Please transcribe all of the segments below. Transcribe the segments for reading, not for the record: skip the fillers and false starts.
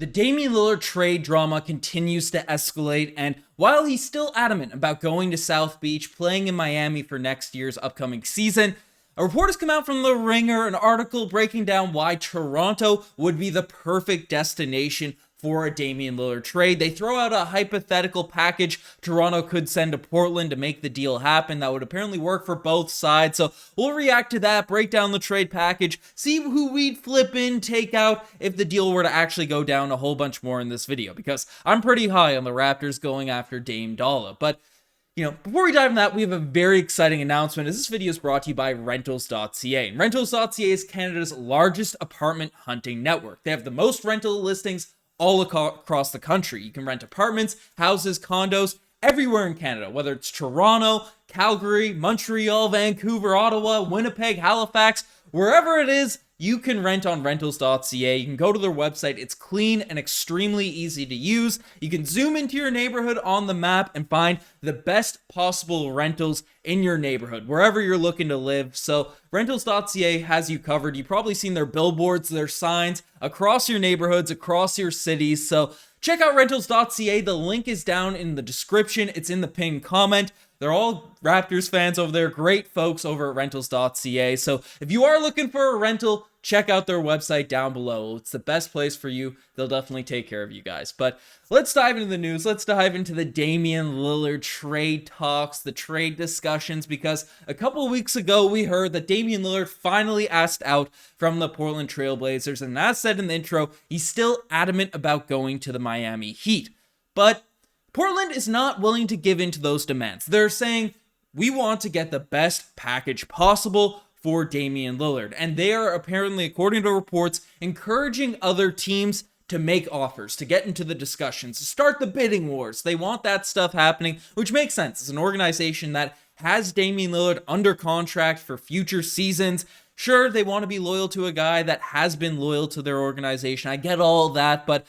The Damian Lillard trade drama continues to escalate, and while he's still adamant about going to South Beach, playing in Miami for next year's upcoming season, a report has come out from The Ringer, an article breaking down why Toronto would be the perfect destination for a Damian Lillard trade. They throw out a hypothetical package Toronto could send to Portland to make the deal happen that would apparently work for both sides. So we'll react to that, break down the trade package, see who we'd flip in, take out if the deal were to actually go down, a whole bunch more in this video, because I'm pretty high on the Raptors going after Dame Dollar. But before we dive into that, we have a very exciting announcement, as this video is brought to you by Rentals.ca. And Rentals.ca is Canada's largest apartment hunting network. They have the most rental listings all across the country. You can rent apartments, houses, condos, everywhere in Canada, whether it's Toronto, Calgary, Montreal, Vancouver, Ottawa, Winnipeg, Halifax, wherever it is, you can rent on Rentals.ca. You can go to their website. It's clean and extremely easy to use. You can zoom into your neighborhood on the map and find the best possible rentals in your neighborhood, wherever you're looking to live. So Rentals.ca has you covered. You've probably seen their billboards, their signs across your neighborhoods, across your cities. So check out Rentals.ca. The link is down in the description. It's in the pinned comment. They're all Raptors fans over there. Great folks over at Rentals.ca. So if you are looking for a rental, check out their website down below. It's the best place for you. They'll definitely take care of you guys. But let's dive into the news. Let's dive into the Damian Lillard trade talks, the trade discussions, because a couple of weeks ago, we heard that Damian Lillard finally asked out from the Portland Trail Blazers. And as said in the intro, he's still adamant about going to the Miami Heat. But Portland is not willing to give in to those demands. They're saying, we want to get the best package possible for Damian Lillard. And they are apparently, according to reports, encouraging other teams to make offers, to get into the discussions, to start the bidding wars. They want that stuff happening, which makes sense. It's an organization that has Damian Lillard under contract for future seasons. Sure, they want to be loyal to a guy that has been loyal to their organization. I get all that, but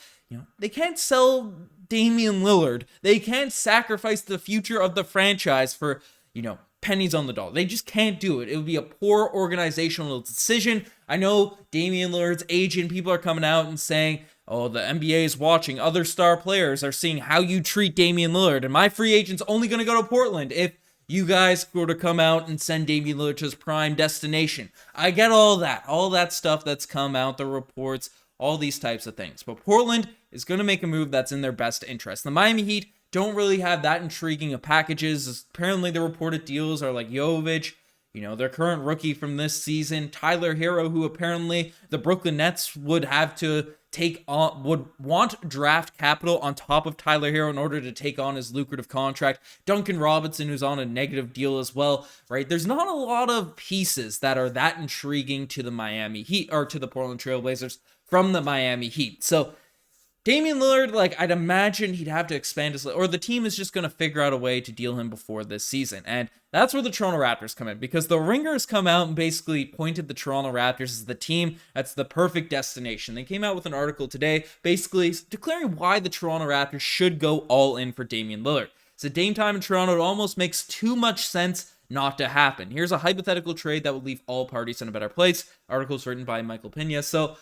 they can't sell Damian Lillard. They can't sacrifice the future of the franchise for, pennies on the dollar. They just can't do it. It would be a poor organizational decision. I know Damian Lillard's agent, people are coming out and saying, oh, the NBA is watching. Other star players are seeing how you treat Damian Lillard. And my free agent's only going to go to Portland if you guys were to come out and send Damian Lillard to his prime destination. I get all that stuff that's come out, the reports, all these types of things. But Portland is going to make a move that's in their best interest. The Miami Heat don't really have that intriguing of packages. Apparently, the reported deals are like Jovic, their current rookie from this season, Tyler Hero, who apparently the Brooklyn Nets would have to take on, would want draft capital on top of Tyler Hero in order to take on his lucrative contract. Duncan Robinson, who's on a negative deal as well, right? There's not a lot of pieces that are that intriguing to the Miami Heat, or to the Portland Trail Blazers from the Miami Heat. So Damian Lillard, I'd imagine he'd have to expand his, or the team is just going to figure out a way to deal him before this season. And that's where the Toronto Raptors come in, because the Ringer has come out and basically pointed the Toronto Raptors as the team that's the perfect destination. They came out with an article today basically declaring why the Toronto Raptors should go all in for Damian Lillard. So Dame time in Toronto, it almost makes too much sense not to happen. Here's a hypothetical trade that would leave all parties in a better place. Articles written by Michael Pena. So,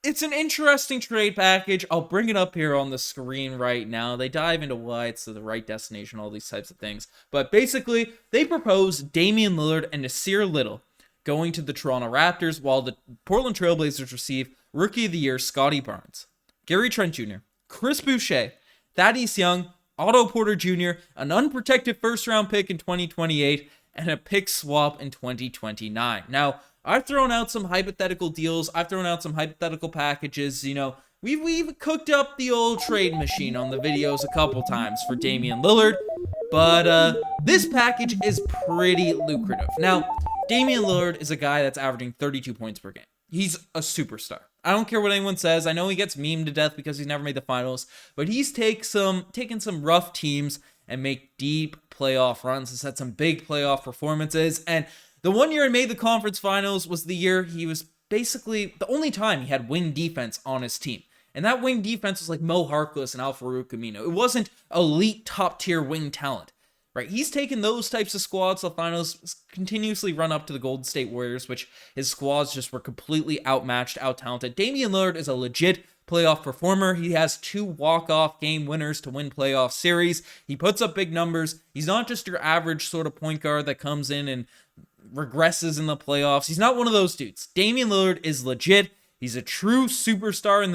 it's an interesting trade package. I'll bring it up here on the screen right now. They dive into why it's the right destination, all these types of things. But basically, they propose Damian Lillard and Nasir Little going to the Toronto Raptors, while the Portland Trail Blazers receive Rookie of the Year Scotty Barnes, Gary Trent Jr., Chris Boucher, Thaddeus Young, Otto Porter Jr., an unprotected first-round pick in 2028, and a pick swap in 2029. Now, I've thrown out some hypothetical deals. I've thrown out some hypothetical packages. We've cooked up the old trade machine on the videos a couple times for Damian Lillard, but this package is pretty lucrative. Now, Damian Lillard is a guy that's averaging 32 points per game. He's a superstar. I don't care what anyone says. I know he gets memed to death because he's never made the finals, but he's taken some rough teams and make deep playoff runs. He's had some big playoff performances, and the one year he made the conference finals was the year he was basically the only time he had wing defense on his team. And that wing defense was like Mo Harkless and Al-Farouq Amino. It wasn't elite top-tier wing talent, right? He's taken those types of squads to the finals, continuously run up to the Golden State Warriors, which his squads just were completely outmatched, out-talented. Damian Lillard is a legit playoff performer. He has 2 walk-off game winners to win playoff series. He puts up big numbers. He's not just your average sort of point guard that comes in and regresses in the playoffs. He's not one of those dudes. Damian Lillard is legit. He's a true superstar in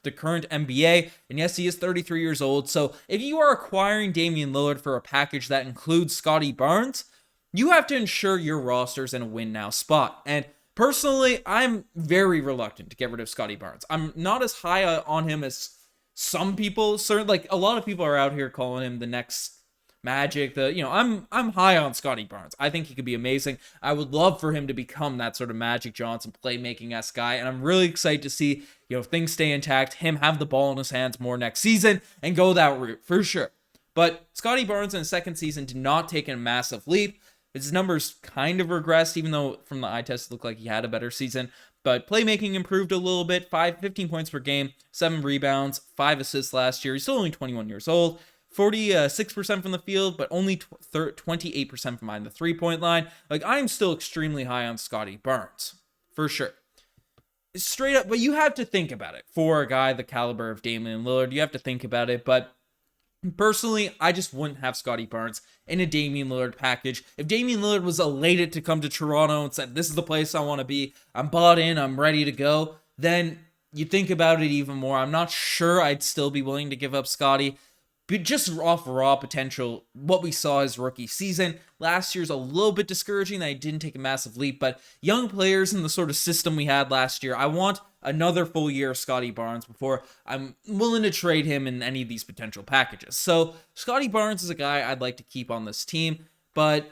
the current NBA. And yes, he is 33 years old. So if you are acquiring Damian Lillard for a package that includes Scotty Barnes, you have to ensure your roster's in a win now spot. And personally, I'm very reluctant to get rid of Scotty Barnes. I'm not as high on him as some people. Certainly, like a lot of people are out here calling him the next Magic. I'm high on Scotty Barnes. I think he could be amazing. I would love for him to become that sort of Magic Johnson playmaking-esque guy, and I'm really excited to see if things stay intact, him have the ball in his hands more next season and go that route for sure. But Scotty Barnes in his second season did not take a massive leap. His numbers kind of regressed, even though from the eye test it looked like he had a better season. But playmaking improved a little bit, 15 points per game, 7 rebounds, 5 assists last year. He's still only 21 years old. 46% from the field, but only 28% from behind the three-point line. Like, I'm still extremely high on Scotty Barnes, for sure. Straight up, but you have to think about it. For a guy the caliber of Damian Lillard, you have to think about it, but personally, I just wouldn't have Scotty Barnes in a Damian Lillard package. If Damian Lillard was elated to come to Toronto and said, this is the place I want to be, I'm bought in, I'm ready to go, then you think about it even more. I'm not sure I'd still be willing to give up Scotty. But just off raw potential, what we saw his rookie season, last year's a little bit discouraging that he didn't take a massive leap, but young players in the sort of system we had last year, I want another full year of Scotty Barnes before I'm willing to trade him in any of these potential packages. So Scotty Barnes is a guy I'd like to keep on this team, but,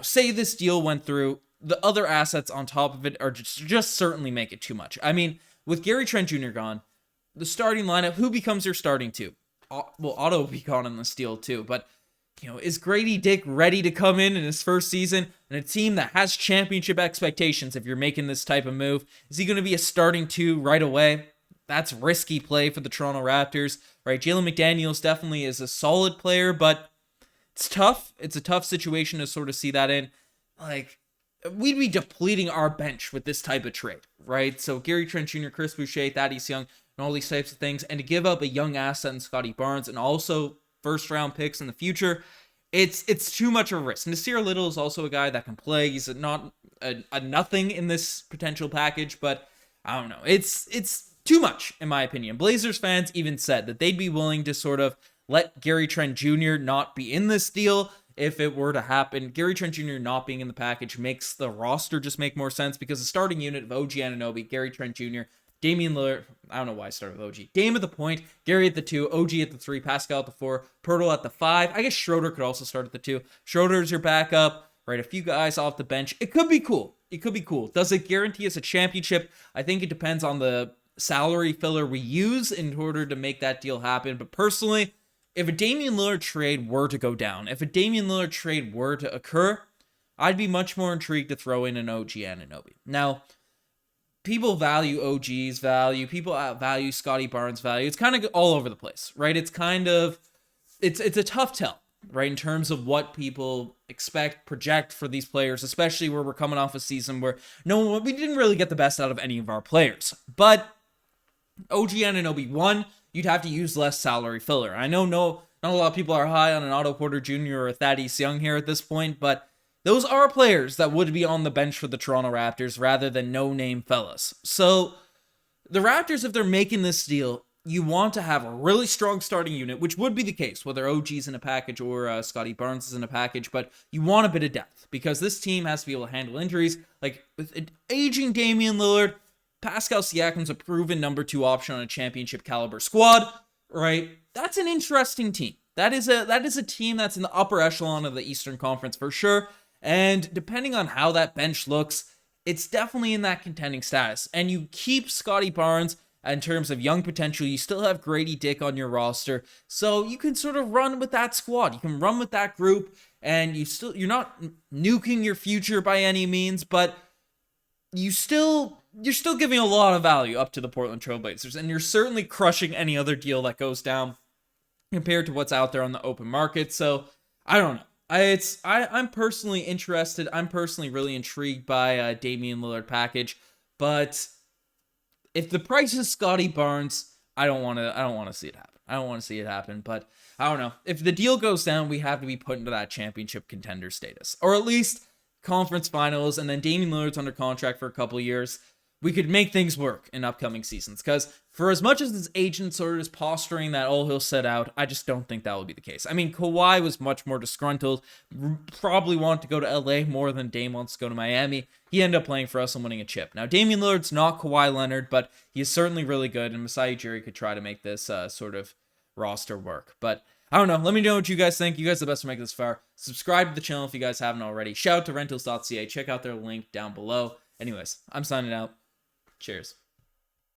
say this deal went through, the other assets on top of it are just certainly make it too much. I mean, with Gary Trent Jr. gone, the starting lineup, who becomes your starting two? Well, Otto will be gone in this deal too, but, is Grady Dick ready to come in his first season in a team that has championship expectations if you're making this type of move? Is he going to be a starting two right away? That's risky play for the Toronto Raptors, right? Jalen McDaniels definitely is a solid player, but it's tough. It's a tough situation to sort of see that in. Like, we'd be depleting our bench with this type of trade, right? So Gary Trent Jr., Chris Boucher, Thaddeus Young, and all these types of things, and to give up a young asset in Scotty Barnes and also first round picks in the future, it's too much of a risk. Nasir Little is also a guy that can play. He's not a nothing in this potential package, but I don't know. It's too much, in my opinion. Blazers fans even said that they'd be willing to sort of let Gary Trent Jr. not be in this deal if it were to happen. Gary Trent Jr. not being in the package makes the roster just make more sense because the starting unit of OG Anunoby, Gary Trent Jr., Damian Lillard, I don't know why I started with OG. Dame at the point, Gary at the 2, OG at the 3, Pascal at the 4, Pirtle at the 5. I guess Schroeder could also start at the 2. Schroeder's your backup, right? A few guys off the bench. It could be cool. Does it guarantee us a championship? I think it depends on the salary filler we use in order to make that deal happen. But personally, if a Damian Lillard trade were to go down, if a Damian Lillard trade were to occur, I'd be much more intrigued to throw in an OG Anunoby. Now, people value OG's value. People value Scotty Barnes' value. It's kind of all over the place, right? It's a tough tell, right? In terms of what people expect, project for these players, especially where we're coming off a season where we didn't really get the best out of any of our players. But OG Anunoby, one, you'd have to use less salary filler. I know not a lot of people are high on an Otto Porter Jr. or a Thaddeus Young here at this point, but those are players that would be on the bench for the Toronto Raptors rather than no-name fellas. So the Raptors, if they're making this deal, you want to have a really strong starting unit, which would be the case, whether OG's in a package or Scotty Barnes is in a package, but you want a bit of depth because this team has to be able to handle injuries. Like, with an aging Damian Lillard, Pascal Siakam's a proven number 2 option on a championship caliber squad, right? That's an interesting team. That is a team that's in the upper echelon of the Eastern Conference for sure. And depending on how that bench looks, it's definitely in that contending status. And you keep Scotty Barnes in terms of young potential. You still have Grady Dick on your roster. So you can sort of run with that squad. You can run with that group. And you're not nuking your future by any means, but you're still giving a lot of value up to the Portland Trail Blazers. And you're certainly crushing any other deal that goes down compared to what's out there on the open market. So I don't know. I'm personally interested. I'm personally really intrigued by Damian Lillard package, but if the price is Scotty Barnes, I don't want to see it happen. I don't want to see it happen, but I don't know. If the deal goes down, we have to be put into that championship contender status, or at least conference finals, and then Damian Lillard's under contract for a couple years. We could make things work in upcoming seasons, because for as much as his agent sort of is posturing that he'll set out, I just don't think that will be the case. I mean, Kawhi was much more disgruntled, probably wanted to go to LA more than Dame wants to go to Miami. He ended up playing for us and winning a chip. Now, Damian Lillard's not Kawhi Leonard, but he is certainly really good, and Masai Ujiri could try to make this sort of roster work. But I don't know. Let me know what you guys think. You guys are the best to make this far. Subscribe to the channel if you guys haven't already. Shout out to rentals.ca. Check out their link down below. Anyways, I'm signing out. Cheers.